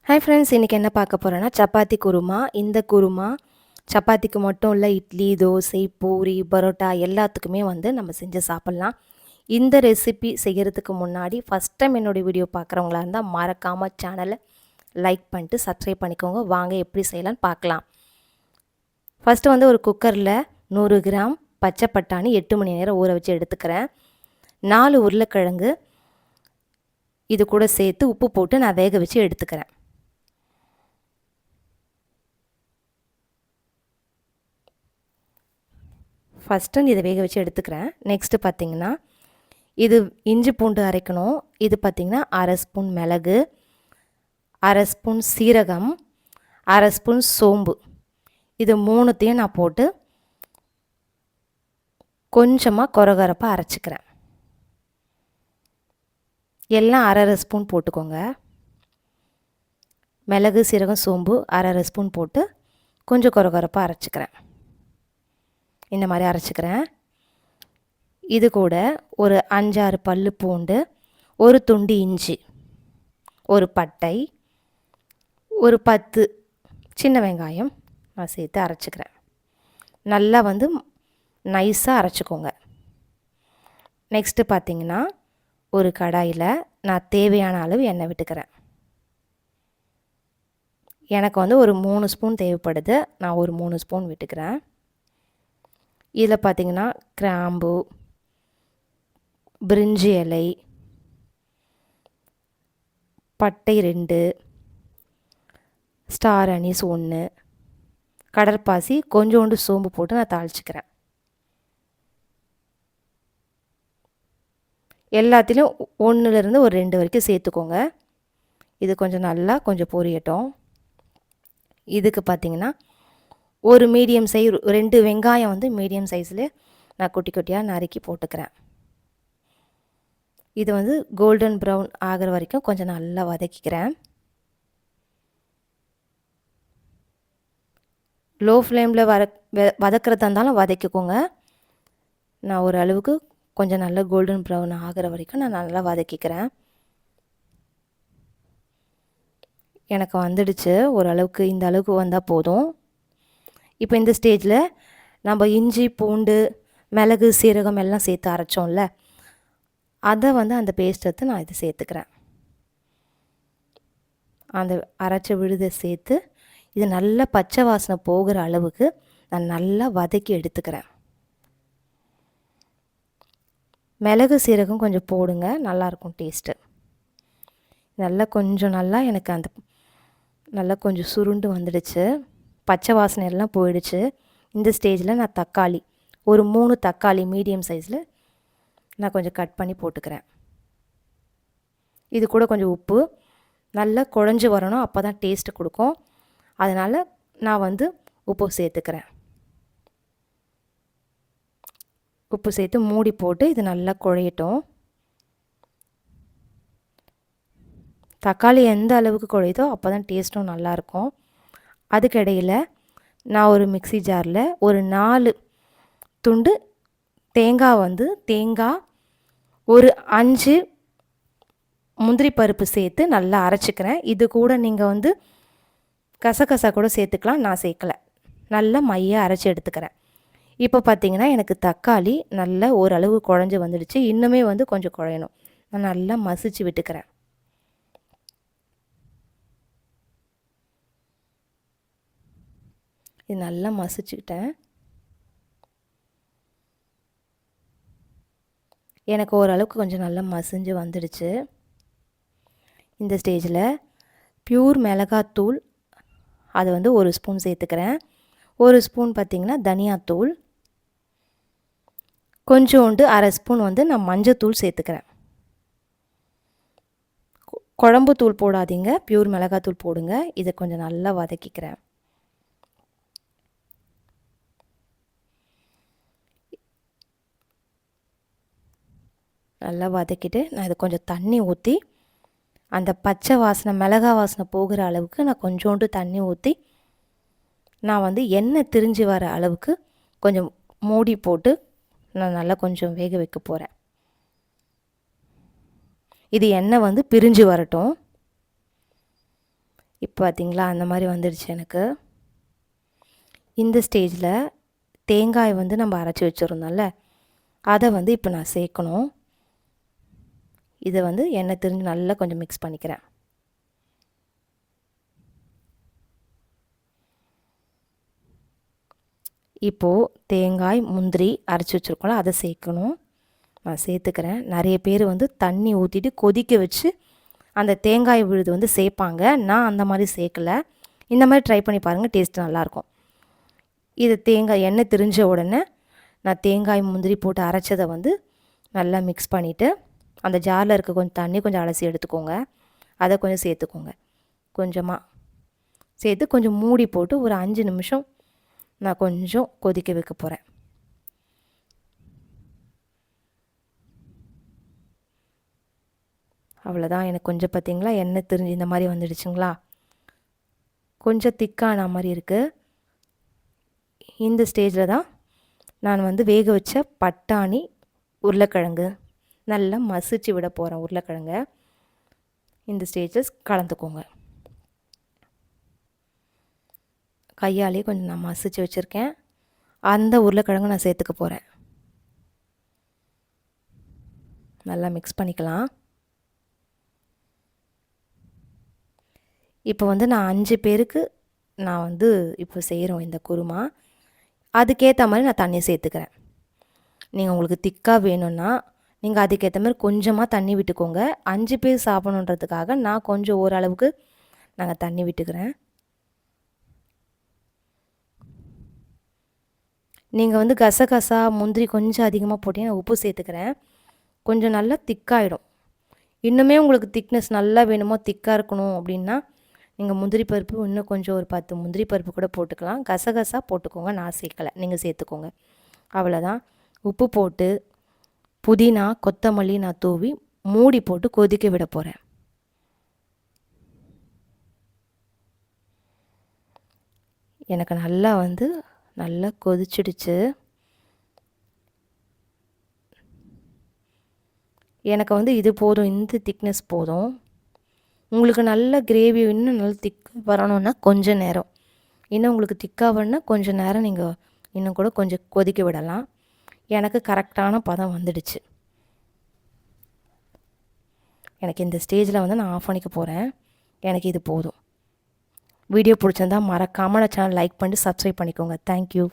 Hi friends, இன்றைக்கி என்ன பார்க்க போகிறோன்னா சப்பாத்தி குருமா. இந்த குருமா சப்பாத்திக்கு மட்டும் இல்லை, இட்லி, தோசை, பூரி, பரோட்டா எல்லாத்துக்குமே நம்ம செஞ்சு சாப்பிட்லாம். இந்த ரெசிபி செய்கிறதுக்கு முன்னாடி ஃபஸ்ட் டைம் என்னோடய வீடியோ பார்க்குறவங்களா இருந்தால் மறக்காமல் சேனலை லைக் பண்ணிட்டு சப்ஸ்கிரைப் பண்ணிக்கோங்க. வாங்க எப்படி செய்யலான்னு பார்க்கலாம். ஃபஸ்ட்டு ஒரு குக்கரில் 100 கிராம் பச்சை பட்டாணி 8 மணி நேரம் ஊற வச்சு எடுத்துக்கிறேன். 4 உருளைக்கிழங்கு இது கூட சேர்த்து உப்பு போட்டு நான் வேக வச்சு எடுத்துக்கிறேன். ஃபஸ்ட்டு இதை வேக வச்சு எடுத்துக்கிறேன். நெக்ஸ்ட்டு பார்த்திங்கன்னா இது இஞ்சி பூண்டு அரைக்கணும். இது பார்த்திங்கன்னா 1/2 ஸ்பூன் மிளகு, 1/2 ஸ்பூன் சீரகம், 1/2 ஸ்பூன் சோம்பு. இது மூணுத்தையும் நான் போட்டு கொஞ்சமாக கொரகொரப்பாக அரைச்சிக்கிறேன். எல்லாம் 1/2 ஸ்பூன் போட்டுக்கோங்க. மிளகு, சீரகம், சோம்பு 1/2 ஸ்பூன் போட்டு கொஞ்சம் கொரகொரப்பாக அரைச்சிக்கிறேன். இந்த மாதிரி அரைச்சிக்கிறேன். இது கூட ஒரு 5-6 பல்லு பூண்டு, ஒரு துண்டு இஞ்சி, ஒரு பட்டை, ஒரு 10 சின்ன வெங்காயம் நான் சேர்த்து அரைச்சிக்கிறேன். நல்லா நைஸாக அரைச்சிக்கோங்க. நெக்ஸ்ட்டு பார்த்திங்கன்னா ஒரு கடாயில் நான் தேவையான அளவு எண்ணெய் விட்டுக்கிறேன். எனக்கு ஒரு 3 ஸ்பூன் தேவைப்படுது. நான் ஒரு 3 ஸ்பூன் விட்டுக்கிறேன். இதில் பார்த்திங்கன்னா கிராம்பு, பிரிஞ்சி இலை, பட்டை 2, ஸ்டார் அனீஸ் 1, கடற்பாசி கொஞ்சோண்டு சோம்பு போட்டு நான் தாளிச்சிக்கிறேன். எல்லாத்திலையும் 1லேருந்து ஒரு 2 வரைக்கும் சேர்த்துக்கோங்க. இது கொஞ்சம் பொரியட்டும். இதுக்கு பார்த்திங்கன்னா ஒரு மீடியம் சைஸ் 2 வெங்காயம் மீடியம் சைஸில் நான் குட்டி குட்டியாக நறுக்கி போட்டுக்கிறேன். இது கோல்டன் ப்ரௌன் ஆகிற வரைக்கும் கொஞ்சம் நல்லா வதக்கிக்கிறேன். லோ ஃப்ளேமில் வதக்கிறதா இருந்தாலும் வதக்கிக்கோங்க. நான் ஒரு அளவுக்கு கொஞ்சம் நல்லா கோல்டன் ப்ரௌன் ஆகிற வரைக்கும் நான் நல்லா வதக்கிக்கிறேன். எனக்கு வந்துடுச்சு ஓரளவுக்கு. இந்த அளவுக்கு வந்தால் போதும். இப்போ இந்த ஸ்டேஜில் நம்ம இஞ்சி, பூண்டு, மிளகு, சீரகம் எல்லாம் சேர்த்து அரைச்சோம்ல, அதை அந்த பேஸ்ட் எடுத்து நான் இது சேர்த்துக்கிறேன். அந்த அரைச்ச விழுதை சேர்த்து இது நல்லா பச்சை வாசனை போகிற அளவுக்கு நான் நல்லா வதக்கி எடுத்துக்கிறேன். மிளகு, சீரகம் கொஞ்சம் போடுங்க, நல்லாயிருக்கும் டேஸ்ட்டு. நல்லா எனக்கு நல்லா கொஞ்சம் சுருண்டு வந்துடுச்சு. பச்சை வாசனை எல்லாம் போயிடுச்சு. இந்த ஸ்டேஜில் நான் தக்காளி ஒரு 3 தக்காளி மீடியம் சைஸில் நான் கொஞ்சம் கட் பண்ணி போட்டுக்கிறேன். இது கூட கொஞ்சம் உப்பு, நல்லா குழஞ்சி வரணும், அப்போ தான் டேஸ்ட்டு கொடுக்கும். அதனால் நான் உப்பு சேர்த்துக்கிறேன். உப்பு சேர்த்து மூடி போட்டு இது நல்லா குழையட்டும். தக்காளி எந்த அளவுக்கு குழையுதோ அப்போ தான் டேஸ்ட்டும் நல்லாயிருக்கும். அதுக்கிடையில் நான் ஒரு மிக்ஸி ஜாரில் ஒரு 4 துண்டு தேங்காய் ஒரு 5 முந்திரி பருப்பு சேர்த்து நல்லா அரைச்சிக்கிறேன். இது கூட நீங்கள் கசகசா கூட சேர்த்துக்கலாம். நான் சேர்க்கலை. நல்லா மையாக அரைச்சி எடுத்துக்கிறேன். இப்போ பார்த்திங்கன்னா எனக்கு தக்காளி நல்லா ஓரளவு குழஞ்சி வந்துடுச்சு. இன்னுமே கொஞ்சம் குழையணும். நான் நல்லா மசிச்சு விட்டுக்கிறேன். இது நல்லா மசிச்சுக்கிட்டேன். எனக்கு ஓரளவுக்கு கொஞ்சம் நல்லா மசிஞ்சு வந்துடுச்சு. இந்த ஸ்டேஜில் பியூர் மிளகாத்தூள் அது 1 ஸ்பூன் சேர்த்துக்கிறேன். 1 ஸ்பூன் பார்த்திங்கன்னா தனியாத்தூள், கொஞ்சோண்டு 1/2 ஸ்பூன் நான் மஞ்சத்தூள் சேர்த்துக்கிறேன். குழம்பு தூள் போடாதீங்க, பியூர் மிளகாத்தூள் போடுங்க. இதை கொஞ்சம் நல்லா வதக்கிக்கிறேன். நல்லா வதக்கிட்டு நான் இது கொஞ்சம் தண்ணி ஊற்றி அந்த பச்சை வாசனை மிளகா வாசனை போகிற அளவுக்கு நான் கொஞ்சோண்டு தண்ணி ஊற்றி நான் எண்ணெய் திரிஞ்சு வர அளவுக்கு கொஞ்சம் மூடி போட்டு நான் நல்லா கொஞ்சம் வேக வைக்க போகிறேன். இது எண்ணெய் பிரிஞ்சு வரட்டும். இப்போ பார்த்தீங்களா அந்த மாதிரி வந்துடுச்சு எனக்கு. இந்த ஸ்டேஜில் தேங்காய் வந்து நம்ம அரைச்சி வச்சுருந்தோம்ல, அதை வந்து இப்போ நான் சேர்க்கணும். இதை வந்து எண்ணெய் திரிஞ்சு நல்லா கொஞ்சம் மிக்ஸ் பண்ணிக்கிறேன். இப்போது தேங்காய் முந்திரி அரைச்சி வச்சுருக்கோம்ல, அதை சேர்க்கணும். நான் சேர்த்துக்கிறேன். நிறைய பேர் வந்து தண்ணி ஊற்றிட்டு கொதிக்க வச்சு அந்த தேங்காய் விழுது வந்து சேர்ப்பாங்க. நான் அந்த மாதிரி சேர்க்கலை. இந்த மாதிரி ட்ரை பண்ணி பாருங்கள், டேஸ்ட் நல்லாயிருக்கும். இது தேங்காய் எண்ணெய் திரிஞ்ச உடனே நான் தேங்காய் முந்திரி போட்டு அரைச்சதை வந்து நல்லா மிக்ஸ் பண்ணிவிட்டு, அந்த ஜாரில் இருக்க கொஞ்சம் தண்ணி கொஞ்சம் அலசி எடுத்துக்கோங்க. அதை கொஞ்சம் சேர்த்துக்கோங்க. கொஞ்சமாக சேர்த்து கொஞ்சம் மூடி போட்டு ஒரு 5 நிமிஷம் நான் கொஞ்சம் கொதிக்க வைக்க போகிறேன். அவ்வளோதான். எனக்கு கொஞ்சம் பார்த்திங்களா எண்ணெய் திரிஞ்சு இந்த மாதிரி வந்துடுச்சுங்களா, கொஞ்சம் திக்கான மாதிரி இருக்குது. இந்த ஸ்டேஜில் தான் நான் வந்து வேக வச்ச பட்டாணி உருளைக்கிழங்கு நல்லா மசிச்சு விட போகிறேன். உருளைக்கிழங்கை இந்த ஸ்டேஜஸ் கலந்துக்கோங்க. கையாலே கொஞ்சம் நான் மசிச்சு வச்சுருக்கேன். அந்த உருளைக்கிழங்கு நான் சேர்த்துக்க போகிறேன். நல்லா மிக்ஸ் பண்ணிக்கலாம். இப்போ வந்து நான் 5 பேருக்கு நான் வந்து இப்போ செய்கிறோம் இந்த குருமா. அதுக்கேற்ற மாதிரி நான் தண்ணி சேர்த்துக்கிறேன். நீங்கள் உங்களுக்கு திக்காக வேணும்னா நீங்கள் அதுக்கேற்ற மாதிரி கொஞ்சமாக தண்ணி விட்டுக்கோங்க. 5 பேர் சாப்பிடணுன்றதுக்காக நான் கொஞ்சம் ஓரளவுக்கு நாங்கள் தண்ணி விட்டுக்கிறேன். நீங்கள் வந்து கசகசா முந்திரி கொஞ்சம் அதிகமாக போட்டிங்கன்னா உப்பு சேர்த்துக்கிறேன். கொஞ்சம் நல்லா திக்காகிடும். இன்னுமே உங்களுக்கு திக்னஸ் நல்லா வேணுமோ, திக்காக இருக்கணும் அப்படின்னா நீங்கள் முந்திரி பருப்பு இன்னும் கொஞ்சம் ஒரு 10 முந்திரி பருப்பு கூட போட்டுக்கலாம். கசகசா போட்டுக்கோங்க, நான் சேர்க்கலை, நீங்கள் சேர்த்துக்கோங்க. அவ்வளோதான். உப்பு போட்டு புதினா கொத்தமல்லி நான் தூவி மூடி போட்டு கொதிக்க விட போகிறேன். எனக்கு நல்லா வந்து நல்லா கொதிச்சிடுச்சு. எனக்கு வந்து இது போதும், இந்த திக்னஸ் போதும். உங்களுக்கு நல்ல கிரேவி இன்னும் நல்லா திக் வரணும்னா கொஞ்சம் நேரம், இன்னும் உங்களுக்கு திக்காக வரணும்னா கொஞ்சம் நேரம் நீங்கள் இன்னும் கூட கொஞ்சம் கொதிக்க விடலாம். எனக்கு கரெக்டான பதம் வந்துடுச்சு. எனக்கு இந்த ஸ்டேஜில் வந்து நான் ஆஃப் பண்ணிக்க போகிறேன். எனக்கு இது போதும். வீடியோ பிடிச்சிருந்தா மறக்காமல் சேனல் லைக் பண்ணி சப்ஸ்கிரைப் பண்ணிக்கோங்க. தேங்க்யூ.